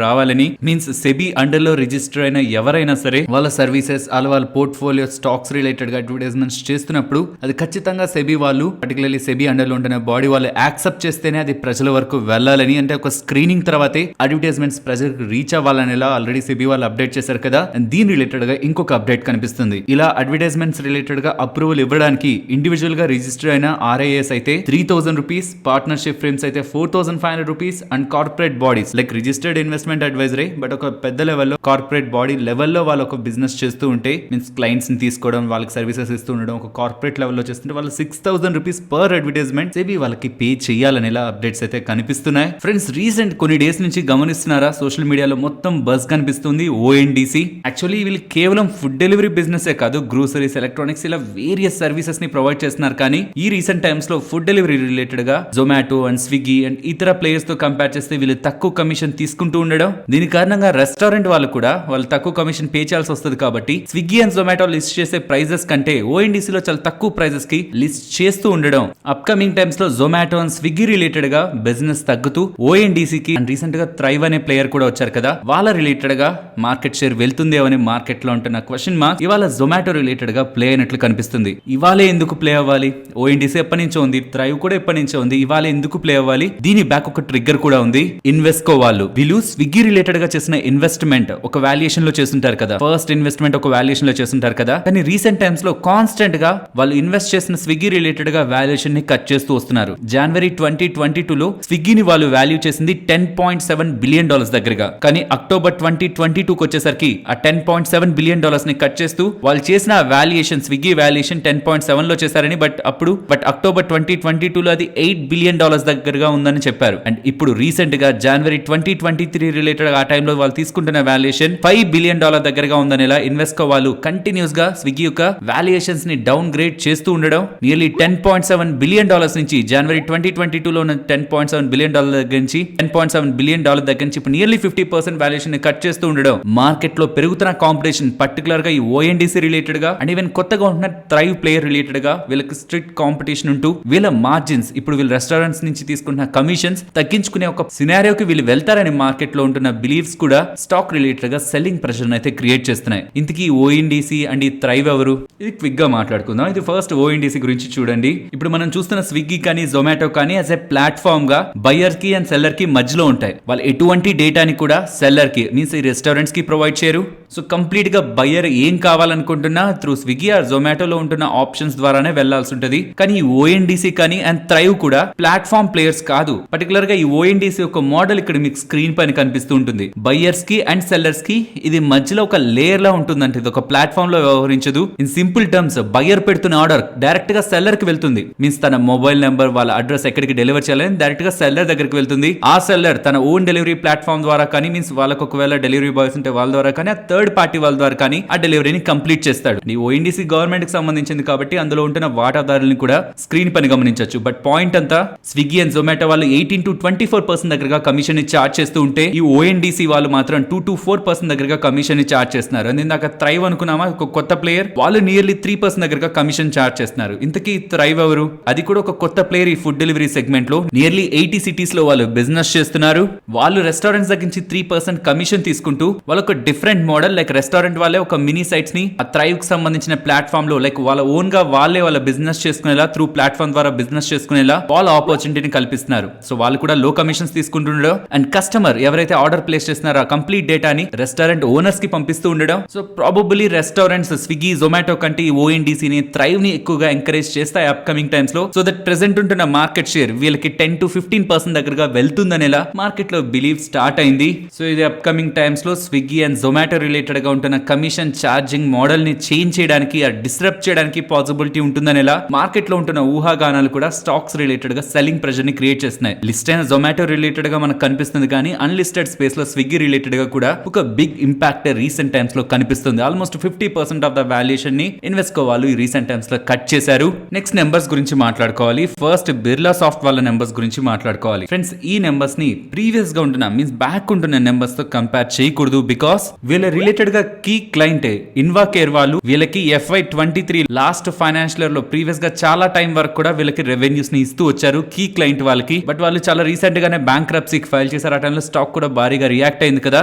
రావాలని. మీన్స్ సెబీ అండర్ లో రిజిస్టర్ అయిన ఎవరైనా సరే వాళ్ళ సర్వీసెస్ వాళ్ళ పోర్ట్ఫోలియో స్టాక్స్ రిలేటెడ్ గా అడ్వర్టైజ్మెంట్స్ చేస్తున్నప్పుడు అది ఖచ్చితంగా సెబీ వాళ్ళు, పర్టికులర్లీ సెబీ అండర్ లో ఉంటున్న బాడీ వాళ్ళు యాక్సెప్ట్ చేస్తేనే అది ప్రజల వరకు వెళ్ళాలని. అంటే ఒక స్క్రీనింగ్ తర్వాతే అడ్వర్టైజ్మెంట్స్ ప్రజలకు రీచ్ అవ్వాలని ఆల్రెడీ సెబీ వాళ్ళు అప్డేట్ చేశారు కదా. దీని రిలేటెడ్ గా ఇంకొక అప్డేట్ కనిపిస్తుంది. ఇలా అడ్వర్టైజ్మెంట్స్ రిలేటెడ్ గా అప్రూవల్ ఇవ్వడానికి ఇండివిజువల్ గా రిజిస్టర్ అయిన RIAs అయితే 3,000 రూపీస్, పార్ట్నర్షిప్ ఫ్రేమ్స్ అయితే 4,500 rupees and corporate bodies like registered investment అడ్వైజరే బట్ ఒక పెద్ద లెవెల్లో కార్పొరేట్ బాడీ లెవెల్లో వాళ్ళు ఒక బిజినెస్ చేస్తూ ఉంటే, మీన్స్ క్లయింట్స్ ని తీసుకోవడం, వాళ్ళకి సర్వీసెస్ ఇస్తూ ఉండడం, ఒక కార్పొరేట్ లెవెల్లో చేస్తుంటే వాళ్ళు 6,000 రూపీస్ పర్ అడ్వర్టైజ్మెంట్ సెబీ వాళ్ళకి పే చేయాలని అప్డేట్స్ అయితే కనిపిస్తున్నాయి. ఫ్రెండ్స్, రీసెంట్ కొన్ని డేస్ నుంచి గమనిస్తున్నారా, సోషల్ మీడియాలో మొత్తం బజ్ కనిపిస్తుంది ONDC. యాక్చువల్లీ వీళ్ళు కేవలం ఫుడ్ డెలివరీ బిజినెస్ కాదు, గ్రోసరీస్, ఎలక్ట్రానిక్స్ ఇలా వేరియస్ సర్వీసెస్ ని ప్రొవైడ్ చేస్తున్నారు. కానీ ఈ రీసెంట్ టైమ్స్ లో ఫుడ్ డెలివరీ రిలేటెడ్ గా జొమాటో అండ్ స్విగ్గీ అండ్ ఇతర ప్లేయర్స్ తో కంపేర్ చేస్తే వీళ్ళు తక్కువ కమిషన్ తీసుకుంటూ ఉండడం. దీని కారణంగా రెస్టారెంట్ వాళ్ళు కూడా వాళ్ళు తక్కువ కమిషన్ పే చేయాల్సి వస్తుంది. కాబట్టి స్విగ్గీ అండ్ జొమాటో లిస్ట్ చేసే ప్రైజెస్ కంటే ONDC లో చాలా తక్కువ ప్రైజెస్ కి లిస్ట్ చేస్తూ ఉండడం. అప్కమింగ్ టైమ్స్ లో జొమాటో అండ్ స్విగ్గీ రిలేటెడ్ గా బిజినెస్ తగ్గుతూ ONDC కి అండ్ రీసెంట్ గా థ్రైవ్ అనే ప్లేయర్ కూడా వచ్చారు కదా, వాళ్ళ రిలేటెడ్ గా మార్కెట్ షేర్ వెళ్తుంది అనే మార్కెట్ లో ఉంటున్న క్వశ్చన్ మార్క్ ఇవాళ జొమాటో రిలేటెడ్ గా ప్లే అయినట్లు కనిపిస్తుంది. ఇవాళ ఎందుకు ప్లే అవ్వాలి? ONDC ఎప్పటి నుంచో ఉంది, థ్రైవ్ కూడా ఎప్పటి నుంచో ఉంది, ఇవాళ ఎందుకు ప్లే అవ్వాలి? దీని బ్యాక్ ఒక ట్రిగ్గర్ కూడా ఉంది. ఇన్వెస్కో వీళ్ళు స్విగ్గీ రిలేటెడ్ గా చేసిన ఇన్వెస్ట్మెంట్ ఒక వాల్యుయేషన్ లో చేస్తుంటారు కదా, ఫస్ట్ ఇన్వెస్ట్మెంట్ ఒక వాల్యుయేషన్ లో చేస్తుంటారు కదా. కానీ రీసెంట్ టైమ్స్ లో కాన్స్టెంట్ గా వాళ్ళు ఇన్వెస్ట్ చేసిన స్విగ్గీ రిలేటెడ్ గా వాల్యుయేషన్ ని కట్ చేస్తూ వస్తున్నారు. జనవరి 2022 లో స్విగ్గీని వాళ్ళు వాల్యూ చేసింది $10.7 బిలియన్ దగ్గరగా. కానీ అక్టోబర్ 2022 కి వచ్చేసరికి ఆ $10.7 బిలియన్ ని కట్ చేస్తూ వాళ్ళు చేసిన వాల్యుయేషన్, స్విగ్గీ వాల్యుయేషన్ 10.7 లో చేశారని. బట్ అక్టోబర్ 2022 లో అది $8 బిలియన్ దగ్గరగా ఉందని చెప్పారు. అండ్ ఇప్పుడు రీసెంట్ గా జనవరి 2023 రిలేటెడ్ ఆ టైంలో వాళ్ళు తీసుకుంటున్న వాల్యుయేషన్ $5 బిలియన్ దగ్గరగా ఉందని ఇన్వెస్కో వాళ్ళు కంటిన్యూస్ గా స్విగ్గీ యొక్క వాల్యుయేషన్స్ ని డౌన్ గ్రేడ్ చేస్తూ ఉండడం. నియర్లీ $10.7 బిలియన్ నుంచి జనవరి 2022 లో ఉన్న $10.7 బిలియన్ దగ్గర నుంచి $10.7 బిలియన్ దగ్గర నుంచి ఇప్పుడు నియర్లీ 50% వాల్యుయేషన్ ని కట్ చేస్తూ ఉండడం. మార్కెట్ లో పెరుగుతున్న కాంపిటీషన్, పర్టికులర్ గా ఈ ONDC రిలేటెడ్ గా అండ్ ఈవెన్ కొత్తగా ఉంటున్న థ్రైవ్ ప్లేయర్ రిలేటెడ్ గా వీళ్ళకి స్ట్రిక్ట్ కాంపిటీషన్ ఉంటూ వీళ్ళ మార్జిన్స్, ఇప్పుడు వీళ్ళ రెస్టారెంట్స్ నుంచి తీసుకుంటున్న కమిషన్స్ తగ్గించుకునే ఒక సినారియోకి వీళ్ళు వెళ్తారని మార్కెట్ లో ఉంటున్న బిలీవ్స్ కూడా స్టాక్ రిలేటెడ్ గా సెల్లింగ్ ప్రెషర్ అయితే క్రియేట్ చేస్తున్నాయి. ఇంతకీ ఓఎన్డీసీ అండ్ ఈ థ్రైవ్ ఎవరు? ఇది క్విక్ గా మాట్లాడుకుందాం. ఇది ఫస్ట్ ఓఎన్డీసీ గురించి చూడండి. ఇప్పుడు మనం చూస్తున్న స్విగ్గీ కానీ జొమాటో కానీ యాజ్ ఎ ప్లాట్ఫామ్ గా బయర్ కి అండ్ సెల్లర్ కి మధ్యలో ఉంటాయి. వాళ్ళు ఎటువంటి డేటాని కూడా సెల్లర్ కి మీన్స్ ఈ రెస్టారెంట్స్ కి ప్రొవైడ్ చేయరు. సో కంప్లీట్ గా బయర్ ఏం కావాలనుకుంటున్నా త్రూ స్విగ్గీ ఆర్ జొమాటోలో ఉంటున్న ఆప్షన్స్ ద్వారానే వెళ్లాల్సి ఉంటుంది. కానీ ఈ ఓఎన్డీసీ కానీ అండ్ థ్రైవ్ కూడా ప్లాట్ఫామ్ ప్లేయర్స్ కాదు. పర్టికులర్ గా ఈ ఓఎన్డీసీ ఒక మోడల్ ఇక్కడ మీకు స్క్రీన్ పైన కనిపిస్తూ ఉంటుంది. బయర్స్ కి అండ్ సెల్లర్స్ కి ఇది మధ్యలో ఒక లేయర్ లా ఉంటుందంటే ఇది ఒక ప్లాట్ఫామ్ లో వ్యవహరించదు. ఇన్ సింపుల్ టర్మ్స్ బయర్ పెడుతున్న ఆర్డర్ డైరెక్ట్ గా సెల్లర్ కి వెళ్తుంది. మీన్స్ తన మొబైల్ నెంబర్ వాళ్ళ అడ్రస్ ఎక్కడికి డెలివర్ చేయాలని డైరెక్ట్ గా సెల్లర్ దగ్గరికి వెళ్తుంది. ఆ సెల్లర్ తన ఓన్ డెలివరీ ప్లాట్ఫామ్ ద్వారా కానీ మీన్స్ వాళ్ళకి ఒకవేళ డెలివరీ బాయ్స్ ఉంటే వాళ్ళ ద్వారా కానీ ఆ థర్డ్ పార్టీ వాళ్ళ ద్వారా కానీ ఆ డెలివరీని కంప్లీట్ చేస్తాడు. ఈ ఓఎన్డీసీ గవర్నమెంట్ కి సంబంధించింది కాబట్టి అందులో ఉంటున్న వాటాదారులను కూడా స్క్రీన్ పైన గమనించవచ్చు. బట్ పాయింట్ అంతా స్విగ్గీ అండ్ జొమాటో వాళ్ళు 18 to 24% దగ్గరగా కమిషన్ చార్జ్ చేస్తూ ఉంటే ఈ ఓఎన్డీసీ వాళ్ళు మాత్రం 2 to 4% దగ్గరగా కమిషన్ చార్జ్ చేస్తున్నారు. అండ్ ఇందాక థ్రైవ్ అనుకున్నామా ఒక కొత్త ప్లేయర్, వాళ్ళు నియర్లీ 3% దగ్గరగా కమిషన్ చార్జ్ చేస్తున్నారు. ఇంతకీ థ్రైవ్ ఎవరు? అది కూడా ఒక కొత్త ప్లేయర్ ఈ ఫుడ్ డెలివరీ సెగ్మెంట్ లో. నియర్లీ 80 సిటీస్ లో వాళ్ళు బిజినెస్ చేస్తున్నారు. వాళ్ళు రెస్టారెంట్స్ దగ్గర నుంచి 3% కమిషన్ తీసుకుంటూ వాళ్ళు ఒక డిఫరెంట్ మోడల్ లైక్ రెస్టారెంట్ వాళ్ళే ఒక మినీ సైట్స్ ని ఆ థ్రైవ్ కి సంబంధించిన ప్లాట్ఫామ్ లో లైక్ వాళ్ళ ఓన్ గా వాళ్ళ బిజినెస్ చేసుకునేలా త్రూ ప్లాట్ఫామ్ ద్వారా బిజినెస్ చేసుకునేలా వాళ్ళ ఆపర్చునిటీని కల్పిస్తున్నారు. సో వాళ్ళు కూడా లో కమిషన్స్ తీసుకుంటుండడం అండ్ కస్టమర్ ఎవరైతే ఆర్డర్ ప్లేస్ చేస్తున్నారో ఆ కంప్లీట్ డేటాని రెస్టారెంట్ ఓనర్స్ కి పంపిస్తూ ఉండడం. So probably restaurants Swiggy Zomato కంటే ఈ ఓఎన్డీసీ థ్రైవ్ ని ఎక్కువగా ఎంకరేజ్ చేస్తాయి అప్కమింగ్ టైమ్స్ లో. సో దట్ ప్రెసెంట్ ఉంటున్న మార్కెట్ షేర్ వీళ్ళకి 10 to 15% దగ్గరగా వెళ్తుందనేలా మార్కెట్ లో బిలీవ్ స్టార్ట్ అయింది. సో ఇది అప్కమింగ్ టైమ్స్ లో స్విగ్గీ అండ్ జొమాటో రిలేటెడ్ గా ఉంటున్న కమిషన్ ఛార్జింగ్ మోడల్ ని చేంజ్ చేయడానికి డిస్రప్ట్ చేయడానికి పాసిబిలిటీ ఉంటుందనేలా మార్కెట్ లో ఉంటున్న ఊహాగానాలు కూడా స్టాక్స్ రిలేటెడ్ గా సెల్లింగ్ ప్రెషర్ ని క్రియేట్ చేస్తున్నాయి. లిస్ట్ అయిన జొమాటో రిలేటెడ్ గా మనకు కనిపిస్తుంది కానీ అన్లిస్టెడ్ స్పేస్ లో స్విగ్గీ రిలేటెడ్ గా కూడా ఒక బిగ్ ఇంపాక్ట్ రీసెంట్ టైమ్స్ లో కనిపిస్తుంది. ఆల్మోస్ట్ 50% ఆఫ్ ద వాల్యుయేషన్ ని ఇన్వెస్ట్కో వాళ్ళు ఈ రీసెంట్ టైమ్స్ లో కట్ చేశారు. నెక్స్ట్ నెంబర్స్ గురించి మాట్లాడుకోవాలి. ఫస్ట్ బిర్లా సాఫ్ట్ వాళ్ళ నెంబర్స్ గురించి మాట్లాడుకోవాలి. ఫ్రెండ్స్ ఈ నెంబర్స్ ని ప్రీవియస్ గా ఉంటున్న మీన్స్ బ్యాక్ ఉంటున్న నెంబర్స్ తో కంపేర్ చేయకూడదు. బికాస్ వీళ్ళ రిలేటెడ్ గా కీ క్లయింట్ ఇన్వాకేర్ వాళ్ళు వీళ్ళకి FY23 లాస్ట్ ఫైనాన్షియల్ ఇయర్ లో ప్రీవియస్ గా చాలా టైం వరకు కూడా వీళ్ళకి రెవెన్యూస్ ని ఇస్తూ వచ్చారు కీ క్లయింట్ వాళ్ళకి. బట్ వాళ్ళు చాలా రీసెంట్ గానే బ్యాంక్రప్సీకి ఫైల్ చేశారు. ఆ టైంలో స్టాక్ కూడా భారీగా రియాక్ట్ అయింది కదా.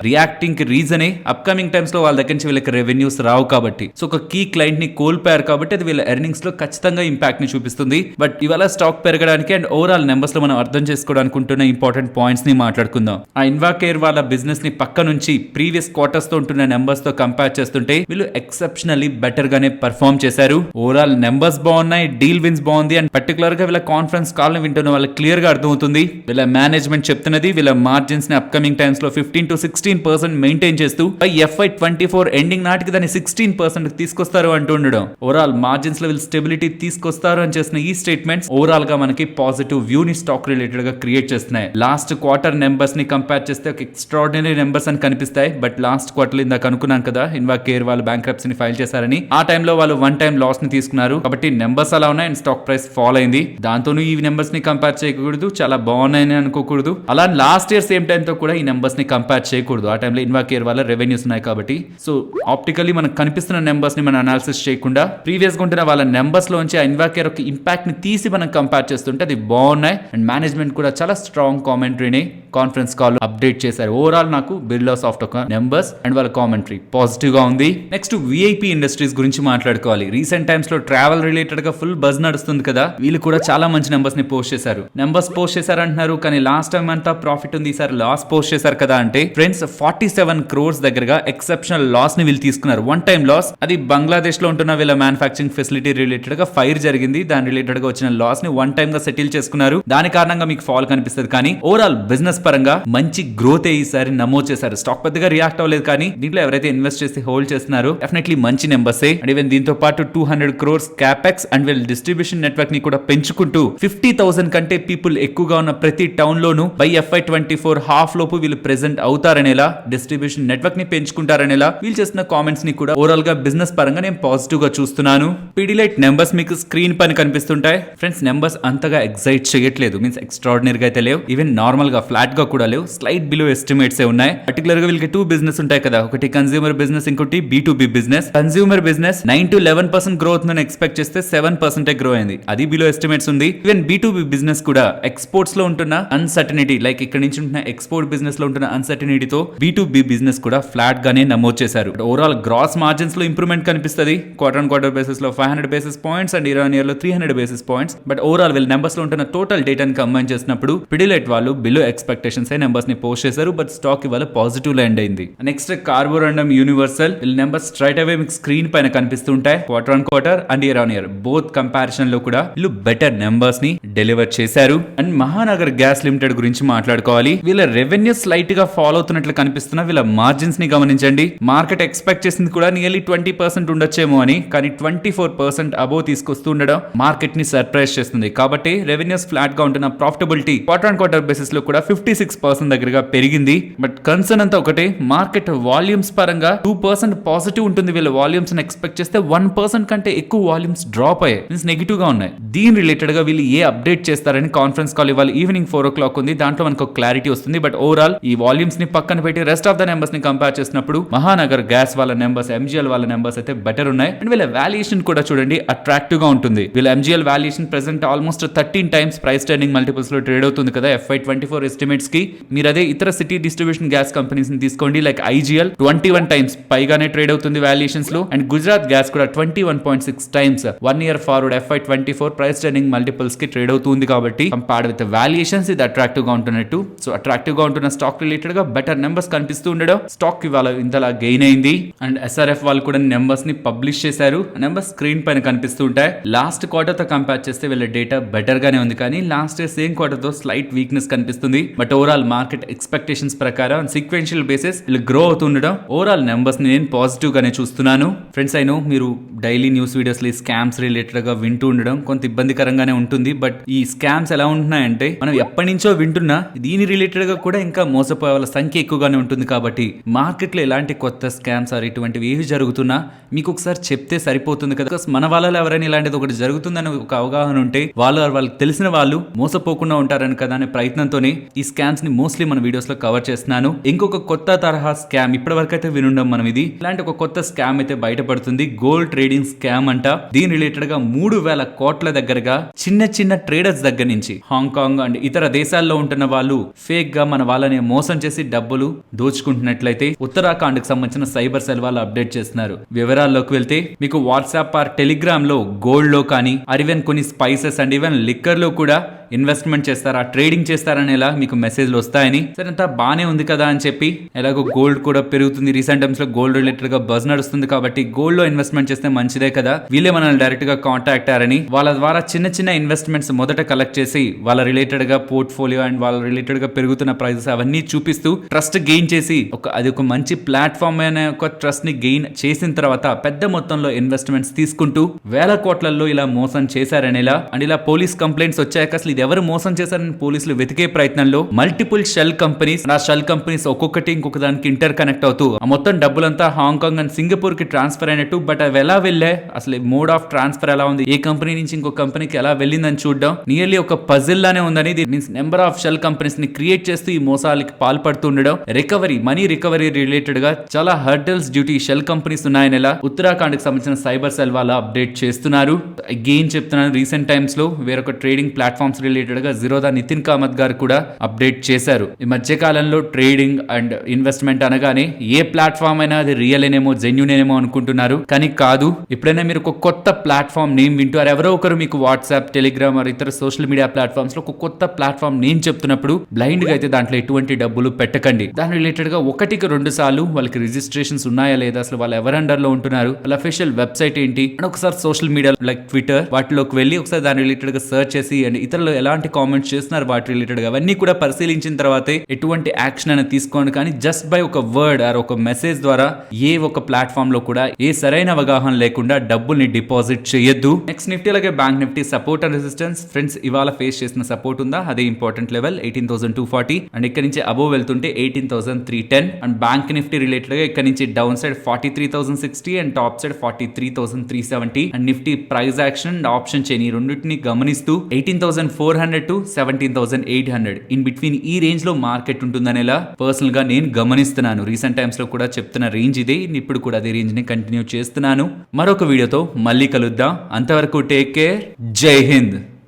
రియాక్టింగ్ కి రీజన్ అప్కమింగ్ టైమ్స్ లో వాళ్ళ దగ్గర నుంచి వీళ్ళకి రెవెన్యూస్ రావు కాబట్టి. సో ఒక కీ క్లయింట్ ని కోల్పోయారు కాబట్టి అది వీళ్ళ ఎర్నింగ్స్ లో ఖచ్చితంగా ఇంపాక్ట్ ని చూపిస్తుంది. బట్ ఇవాళ స్టాక్ పెరగడానికి అండ్ ఓవరాల్ నెంబర్స్ లో మనం అర్థం చేసుకోవడానికి ఉంటున్న ఇంపార్టెంట్ పాయింట్స్ ని మాట్లాడుకుందాం. ఆ ఇన్వాకేర్ వాళ్ళ బిజినెస్ ని పక్క నుంచి ప్రీవియస్ క్వార్టర్స్ తో ఉంటున్న నెంబర్స్ తో కంపేర్ చేస్తుంటే వీళ్ళు ఎక్సెప్షనల్లీ బెటర్ గానే పర్ఫార్మ్ చేశారు. ఓవరాల్ నెంబర్స్ బాగున్నాయి, డీల్ విన్స్ బాగుంది అండ్ పర్టికులర్ గా వీళ్ళ కాన్ఫరెన్స్ కాల్ ని వింటున్న వాళ్ళకి క్లియర్ గా అర్థమవుతుంది. వీళ్ళ మేనేజ్మెంట్ చెప్తున్నది వీళ్ళ మార్జిన్స్ ని అప్కమింగ్ టైమ్స్ లో 15 to 16% మెయింటైన్ చేస్తూ FY24 ఎండింగ్ నాటికి దాన్ని 16% తీసుకొస్తారు అంటూ ఉండడం. ఓవరాల్ మార్జిన్స్ లో వీళ్ళు స్టెబిలిటీ తీసుకొస్తారు అని చేసిన ఈ స్టేట్మెంట్స్ ఓవరాల్ గా మనకి పాజిటివ్ వ్యూ ని స్టాక్ రిలేటెడ్ గా క్రియేట్ చేస్తున్నాయి. లాస్ట్ క్వార్టర్ నెంబర్స్ ని కంపేర్ చేస్తే ఒక ఎక్స్ట్రాడినరీ నెంబర్స్ అని కనిపిస్తాయి. బట్ లాస్ట్ క్వార్టర్ ఇందాక అనుకున్నాను కదా ఇన్వాకేర్ వాళ్ళు బ్యాంక్రప్సీ ని ఫైల్ చేశారని. ఆ టైంలో వాళ్ళు వన్ టైం లాస్ ని తీసుకున్నారు కాబట్టి నెంబర్స్ అలా ఉన్నాయి అండ్ స్టాక్ ప్రైస్ ఫాల్ అయింది. దాంతోనూ ఈ నెంబర్స్ ని కంపేర్ చేయకూడదు, చాలా బాగున్నాయని అనుకోకూడదు. అలా లాస్ట్ ఇయర్ సేమ్ టైం తో కూడా ఈ నెంబర్స్ ని కంపేర్ చేయకూడదు. ఆ టైంలో ఇన్వాకేర్ వాళ్ళ రెవెన్యూస్ ఉన్నాయి కాబట్టి. సో ఆప్టికల్లీ మనకు కనిపిస్తున్న నెంబర్స్ ని మనం అనాలిసిస్ చేయకుండా ప్రీవియస్ గా ఉంటున్న వాళ్ళ నెంబర్స్ లోంచి ఆ ఇన్వాకేర్ ఒక ఇంపాక్ట్ ని తీసి మనం కంపేర్ చేస్తుంటే అది బాగున్నాయి. అండ్ మేనేజ్మెంట్ కూడా చాలా స్ట్రాంగ్ కామెంటరీని కాన్ఫరెన్స్ కాల్ అప్డేట్ చేశారు. ఓవరాల్ నాకు బిర్లా సాఫ్ట్ ఒక నెంబర్స్ అండ్ వాళ్ళ కామెంటరీ పాజిటివ్ గా ఉంది. నెక్స్ట్ విఐపి ఇండస్ట్రీస్ గురించి మాట్లాడుకోవాలి. రీసెంట్ టైమ్స్ లో ట్రావెల్ రిలేటెడ్ గా ఫుల్ బజ్ నడుస్తుంది కదా. వీళ్ళు కూడా చాలా మంచి నెంబర్స్ ని పోస్ట్ చేశారు. నెంబర్స్ పోస్ట్ చేశారు అంటున్నారు కానీ లాస్ట్ టైం అంతా ప్రాఫిట్ ఉంది, ఈసారి లాస్ పోస్ట్ చేశారు కదా అంటే ఫ్రెండ్స్ 47 crores దగ్గరగా ఎక్సెప్షనల్ లాస్ ని వీళ్ళు తీసుకున్నారు. One time loss. అది బంగ్లాదేశ్ లో ఉంటున్న వీళ్ళ మ్యానుఫాక్చరింగ్ ఫెసిలిటీ రిలేటెడ్ గా ఫైర్ జరిగింది. దాని రిలేటెడ్ గా వచ్చిన లాస్ ని వన్ టైం గా సెటిల్ చేసుకున్నారు. దాని కారణంగా మీకు ఫాల్ కనిపిస్తుంది కానీ ఓవరాల్ బిజినెస్ పరంగా మంచి గ్రోత్ ఈసారి నమోదు చేశారు. స్టాక్ పెద్దగా రియాక్ట్ అవ్వలేదు కానీ దీంట్లో ఎవరైతే ఇన్వెస్ట్ చేసి హోల్డ్ చేస్తున్నారో డెఫినెట్లీ మంచి నెంబర్స్. అండ్ ఈవెన్ దీంతో పాటు 200 crores క్యాపెక్స్ అండ్ వీళ్ళ డిస్ట్రిబ్యూషన్ నెట్వర్క్ ని కూడా పెంచుకుంటూ 50,000 కంటే పీపుల్ ఎక్కువగా ఉన్న ప్రతి town loan by FY24 half లోపు వీళ్ళు ప్రెసెంట్ అవుతారనేలా డిస్ట్రిబ్యూషన్ నెట్వర్క్ ని పెంచుకుంటారనేలా వీళ్ళు చేసిన కామెంట్స్ ని కూడా ఓవరాల్ గా బిజినెస్ పరంగా నేను పాజిటివ్ గా చూస్తున్నాను. పిడిలైట్ నెంబర్స్ మీకు స్క్రీన్ పైన కనిపిస్తుంటాయి. ఫ్రెండ్స్ నెంబర్స్ అంతగా ఎక్సైట్ చేయట్లేదు, మీన్స్ ఎక్స్ట్రాడినరీగా అయితే లేవు, ఈవెన్ నార్మల్ గా ఫ్లాట్ గా కూడా లేవు, స్లైట్ బిలో ఎస్టిమేట్స్ ఉన్నాయి. పర్టికులర్ గా వీళ్ళకి 2 బిజినెస్ ఉంటాయి కదా, ఒకటి కన్స్యూమర్ బిజినెస్, ఇంకోటి B2B business. Consumer business 9 to 11% growth నేను ఎక్స్పెక్ట్ చేస్తే 7% గ్రో అయింది, అది బిలో ఎస్టిమేట్స్ ఉంది. ఈవెన్ B2B బిజినెస్ కూడా ఎక్స్పోర్ట్స్ లో ఉంటున్న అన్సర్టనిటీ లైక్ ఇక్కడ నుంచి ఉంటున్న ఎక్స్పోర్ట్ బిజినెస్ లో ఉంటున్న అన్సర్టనిటీతో B2B బిజినెస్ కూడా ఫ్లాట్ గానే నమోదు చేశారు. బట్ ఓవరాల్ గ్రాస్ మార్జిన్స్ లో ఇంప్రూవ్మెంట్ కనిపిస్తుంది క్వార్టర్ బేసిస్ లో 500 బేసిస్ పాయింట్స్ అండ్ ఇయర్ లో 300 బేసిస్ పాయింట్స్. బట్ ఓవరాల్ వీళ్ళ నెంబర్స్ లో ఉంటున్న టోటల్ డేటాని కంబైన్ చేసినప్పుడు పిడిలైట్ వాళ్ళు బిలో ఎక్స్పెక్టేషన్స్ నెంబర్స్ ని పోస్ట్ చేశారు. బట్ స్టాక్ ఇవాళ పాజిటివ్ లో ఎండ్ అయింది. నెక్స్ట్ కార్బోరండమ్ యూనివర్సల్ వీళ్ళ నెంబర్స్ స్ట్రైట్ అవే మీకు స్క్రీన్ పైన కనిపిస్తుంటాయి. Quarter and year both comparison లో కూడా వీళ్ళు బెటర్ నెంబర్స్ ని డెలివర్ చేశారు. అండ్ మహానగర్ గ్యాస్ లిమిటెడ్ గురించి మాట్లాడుకోవాలి. వీళ్ళ రెవెన్యూ స్లైట్ గా ఫాలో అవుతున్నట్లు కనిపిస్తున్న వీళ్ళ మార్జిన్స్ ని గమనించండి. మార్కెట్ ఎక్స్పెక్ట్ చేసింది కూడా నియర్లీ 20% ఉండొచ్చేమో అని, కానీ 24% అబోవ్ తీసుకొస్తూ ఉండడం మార్కెట్ ని సర్ప్రైజ్ చేస్తుంది. కాబట్టి రెవెన్యూస్ ఫ్లాట్ గా ఉంటున్న ప్రాఫిటబిలిటీ క్వార్టర్ బేసిస్ లో కూడా 56% దగ్గరగా పెరిగింది. బట్ కన్సర్న్ అంతా ఒకటే, మార్కెట్ వాల్యూమ్స్ పరంగా 2% పాజిటివ్ ఉంటుంది. వీళ్ళ వాల్యూమ్స్ ఎక్స్పెక్ట్ చేస్తే 1% కంటే ఎక్కువ వాల్యూమ్స్ డ్రాప్ అయ్యాయి, మీన్స్ నెగిటివ్ గా ఉన్నాయి. దీని రిలేటెడ్ గా వీళ్ళు ఏ అప్డేట్ చేస్తారని కాన్ఫరెన్స్ కాల్ ఇవాళ ఈవినింగ్ 4 o'clock ఉంది. దాంట్లో మనకు క్లారిటీ వస్తుంది. బట్ ఓవరాల్ ఈ వాల్యూమ్స్ ని పక్కన పెట్టి రెస్ట్ ఆఫ్ ద నెంబర్స్ ని కంపేర్ చేసినప్పుడు మహానగర్ గ్యాస్ వాళ్ళ నెంబర్స్, ఎంజీఎల్ వాళ్ళ నెంబర్స్ అయితే బెటర్ ఉన్నాయి. అండ్ వీళ్ళ వాల్యుయేషన్ కూడా చూడండి అట్రాక్టివ్ గా ఉంటుంది. వీళ్ళ MGL valuation present almost 13 times price trading multiples లో ట్రేడ్ అవుతుంది కదా FY24 ఎస్టిమేట్స్ కి. మీరు అదే ఇతర సిటీ డిస్ట్రిబ్యూషన్ గ్యాస్ కంపెనీస్ ని తీసుకోండి, లైక్ ఐజీఎల్ 21 times పైగానే ట్రేడ్ అవుతుంది వాల్యుయేషన్స్ లో. అండ్ గుజరాత్ గ్యాస్ కూడా 21.6 times 1 year forward FY24 price trading multiples కి ట్రేడ్ అవుతుంది. కాబట్టి కంపేర్డ్ విత్ వాల్యుయేషన్స్ ఇది అట్రాక్టివ్ గా ఉంటున్నట్టు. సో అట్రాక్టివ్ గా ఉంటున్న స్టాక్ రిలేటెడ్ గా బెటర్ నెంబర్స్ కనిపిస్తూ ఉండడం స్టాక్ ఇవాళ ఇంతలా గెయిన్ అయింది. అండ్ SRF వాళ్ళు కూడా నెంబర్స్ ని పబ్లిష్ చేశారు. నెంబర్స్ స్క్రీన్ పైన కనిపిస్తూ ఉంటాయి. లాస్ట్ క్వార్టర్ తో కంపేర్ చేస్తే వీళ్ళ డేటా బెటర్ గానే ఉంది, కానీ లాస్ట్ ఇయర్ సేమ్ క్వార్టర్ తో స్లైట్ వీక్నెస్ కనిపిస్తుంది. బట్ ఓవరాల్ మార్కెట్ ఎక్స్పెక్టేషన్స్ ప్రకారం సీక్వెన్షియల్ బేసిస్ వీళ్ళు గ్రో అవుతుండడం ఓవరాల్ నెంబర్స్ ని నేను పాజిటివ్ గానే చూస్తున్నాను. ఫ్రెండ్స్, అయినో మీరు డైలీ న్యూస్ వీడియోస్ లో స్కామ్స్ రిలేటెడ్ గా వింటూ ఉండడం కొంత ఇబ్బందికరంగానే ఉంటుంది. బట్ ఈ స్కామ్స్ ఎలా ఉంటున్నాయంటే మనం ఎప్పటి నుంచో వింటున్నా దీని రిలేటెడ్ గా కూడా ఇంకా మోసపోయే వాళ్ళ సంఖ్య ఎక్కువగానే ఉంటుంది. కాబట్టి మార్కెట్ లో ఎలాంటి కొత్త స్కామ్స్ ఆర్ ఇటువంటివి ఏవి జరుగుతున్నా మీకు ఒకసారి చెప్తే సరిపోతుంది కదా. మన వాళ్ళలో ఎవరైనా ఇలాంటిది ఒకటి జరుగుతుందని ఒక అవగాహన ఉంటే వాళ్ళకి తెలిసిన వాళ్ళు మోసపోకుండా ఉంటారని కదా అనే ప్రయత్నంతోనే ఈ స్కామ్స్ ని మోస్ట్లీ మన వీడియోస్ లో కవర్ చేస్తున్నాను. ఇంకొక కొత్త తరహా స్కామ్ ఇప్పటి వరకు అయితే వినుండం మనం. ఇది ఇలాంటి ఒక కొత్త స్కామ్ అయితే బయటపడుతుంది. గోల్డ్ ట్రేడింగ్ స్కామ్ అంట. దీని రిలేటెడ్ గా 3,000 కోట్ల దగ్గరగా చిన్న ట్రేడర్స్ దగ్గర నుంచి హాంకాంగ్ అండ్ ఇతర దేశాల్లో ఉంటున్న వాళ్ళు ఫేక్ గా మన వాళ్ళని మోసం చేసి డబ్బులు దోచుకుంటున్నట్లయితే ఉత్తరాఖండ్ కి సంబంధించిన సైబర్ సెల్ వాళ్ళు అప్డేట్ చేస్తున్నారు. వివరాల్లోకి వెళ్తే మీకు వాట్సాప్ ఆర్ టెలిగ్రామ్ లో గోల్డ్ లో కానీ ఆర్ ఈవెన్ కొన్ని స్పైసెస్ అండ్ ఈవెన్ లిక్కర్ లో కూడా ఇన్వెస్ట్మెంట్ చేస్తారా, ట్రేడింగ్ చేస్తారని ఎలా మీకు మెసేజ్లు వస్తాయని. సరే అంతా బానే ఉంది కదా అని చెప్పి ఎలాగో గోల్డ్ కూడా పెరుగుతుంది. రీసెంట్ టైమ్స్ లో గోల్డ్ రిలేటెడ్ గా బజ్ నడుస్తుంది కాబట్టి గోల్డ్ లో ఇన్వెస్ట్మెంట్ చేస్తే మంచిదే కదా. వీళ్ళే మనల్ని డైరెక్ట్ గా కాంటాక్ట్ అయ్యారని వాళ్ళ ద్వారా చిన్న ఇన్వెస్ట్మెంట్స్ మొదట కలెక్ట్ చేసి వాళ్ళ రిలేటెడ్ గా పోర్ట్ఫోలియో అండ్ వాళ్ళ రిలేటెడ్ గా పెరుగుతున్న ప్రైజెస్ అవన్నీ చూపిస్తూ ట్రస్ట్ గెయిన్ చేసి అది ఒక మంచి ప్లాట్ఫామ్ అనే ఒక ట్రస్ట్ ని గెయిన్ చేసిన తర్వాత పెద్ద మొత్తంలో ఇన్వెస్ట్మెంట్స్ తీసుకుంటూ 1,000 కోట్లలో ఇలా మోసం చేశారని అండ్ ఇలా పోలీస్ కంప్లైంట్స్ వచ్చాక అసలు ఎవరు మోసం చేశారని పోలీసులు వెతికే ప్రయత్నంలో మల్టిపుల్ షెల్ కంపెనీస్, ఆ షెల్ కంపెనీస్ ఒక్కొక్కటి ఇంకొక దానికి ఇంటర్ కనెక్ట్ అవుతూ ఆ మొత్తం డబ్బులంతా హాంకాంగ్ అండ్ సింగపూర్ కి ట్రాన్స్ఫర్ అయినట్టు. బట్ అవి ఎలా వెళ్ళే, అసలు మోడ్ ఆఫ్ ట్రాన్స్ఫర్ ఎలా ఉంది, ఏ కంపెనీ నుంచి ఇంకో కంపెనీకి ఎలా వెళ్ళిందని చూడడం నియర్లీ ఒక పజిల్ లానే ఉందని. Means number of shell companies ని క్రియేట్ చేస్తూ ఈ మోసాలకి పాల్పడుతుండడం. మనీ రికవరీ రిలేటెడ్ గా చాలా హర్డల్స్ డ్యూటీ షెల్ కంపెనీస్ ఉన్నాయని ఉత్తరాఖండ్ కి సంబంధించిన సైబర్ సెల్ వాళ్ళు అప్డేట్ చేస్తున్నారు. అగైన్ చెప్తున్నాను, రీసెంట్ టైమ్స్ లో వేరొక ట్రేడింగ్ ప్లాట్ఫామ్స్ రిలేటెడ్ గా జిరోదా నితిన్ కామత్ గారు కూడా అప్డేట్ చేశారు. ఈ మధ్య కాలంలో ట్రేడింగ్ అండ్ ఇన్వెస్ట్మెంట్ అనగానే ఏ ప్లాట్ఫామ్ అయినా అది రియల్ ఏనేమో, జెన్యూన్ ఏనేమో అనుకుంటున్నారు, కానీ కాదు. ఎప్పుడైనా మీరు ఒక కొత్త ప్లాట్ఫామ్ నేమ్ వింటారు, ఎవరో ఒకరు మీకు వాట్సాప్, టెలిగ్రామ్ ఆర్ ఇతర సోషల్ మీడియా ప్లాట్ఫామ్స్ లో ఒక కొత్త ప్లాట్ఫామ్ నేమ్ చెప్తున్నప్పుడు బ్లైండ్ గా అయితే దాంట్లో ఎటువంటి డబ్బులు పెట్టకండి. దాని రిలేటెడ్ గా 1-2 సార్లు వాళ్ళకి రిజిస్ట్రేషన్స్ ఉన్నాయా లేదా, అసలు వాళ్ళు ఎవరు అండర్ లో ఉంటున్నారు, వాళ్ళ అఫీషియల్ వెబ్సైట్ ఏంటి అని ఒకసారి సోషల్ మీడియా లైక్ ట్విట్టర్ వాటిలోకి వెళ్ళి ఒకసారి దాని రిలేటెడ్ గా సర్చ్ చేసి అండ్ ఇతరులు ఎలాంటి కామెంట్స్ చేస్తున్నారు వాటి రిలేటెడ్ గా అవన్నీ కూడా పరిశీలించిన తర్వాతే ఎటువంటి యాక్షన్ అనేది తీసుకోండి. కానీ జస్ట్ బై ఒక వర్డ్ ఆర్ ఒక మెసేజ్ ద్వారా ఏ ఒక ప్లాట్ఫామ్ లో కూడా ఏ సరైన అవగాహన లేకుండా డబ్బుల్ని డిపాజిట్ చేయొద్దు. నెక్స్ట్ నిఫ్టీ అలాగే bank Nifty support and resistance. Friends, ఇవాళ ఫేస్ చేసిన సపోర్ట్ ఉందా, అదే ఇంపార్టెంట్ లెవెల్ 18,240 అండ్ ఇక్కడ నుంచి అబోవ్ వెళ్తుంటే 18,310 అండ్ బ్యాంక్ నిఫ్టీ రిలేటెడ్ గా ఇక్కడ నుంచి down side 43,060 and top side 43,370 and Nifty price action and option chain ఈ రెండింటిని గమనిస్తూ 18,400 to 17,800 ఇన్ బిట్వీన్ ఈ రేంజ్ లో మార్కెట్ ఉంటుందనేలా పర్సనల్ గా నేను గమనిస్తున్నాను. రీసెంట్ టైమ్స్ లో కూడా చెప్తున్న రేంజ్ ఇదే, ఇప్పుడు కూడా అదే రేంజ్ ని కంటిన్యూ చేస్తున్నాను. మరొక వీడియోతో మళ్ళీ కలుద్దాం. అంతవరకు టేక్ కేర్. జై హింద్.